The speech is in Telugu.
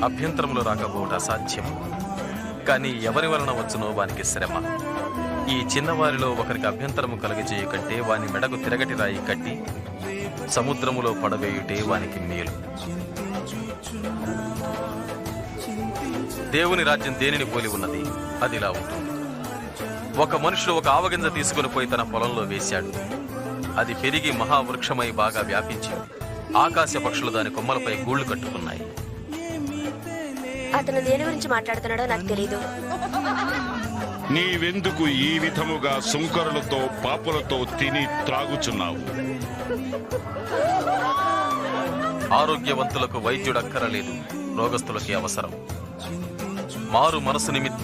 అభ్యంతరములు రాకపోవట అసాధ్యం. కానీ ఎవరి వలన వచ్చునో వానికి శ్రమ. ఈ చిన్నవారిలో ఒకరికి అభ్యంతరము కలిగజేయు కంటే వాని మెడకు తిరగటి రాయి కట్టి సముద్రములో పడవేయుటే వానికి మేలు. దేవుని రాజ్యం దేనిని పోలి ఉన్నది? అదిలా ఉంటుంది. ఒక మనుషుడు ఒక ఆవగింజ తీసుకుని పోయి తన పొలంలో వేశాడు. అది పెరిగి మహావృక్షమై బాగా వ్యాపించింది. ఆకాశ పక్షులు దాని కొమ్మలపై గూళ్లు కట్టుకున్నాయి. అతను దేని గురించి మాట్లాడుతున్నాడో నాకు తెలీదు. నీవెందుకు ఈ విధముగా సుంకరులతో పాపులతో తిని త్రాగుచున్నావు? ఆరోగ్యవంతులకు వైద్యుడక్కరలేదు, రోగస్తులకి అవసరం. మారు మనసు నిమిత్తం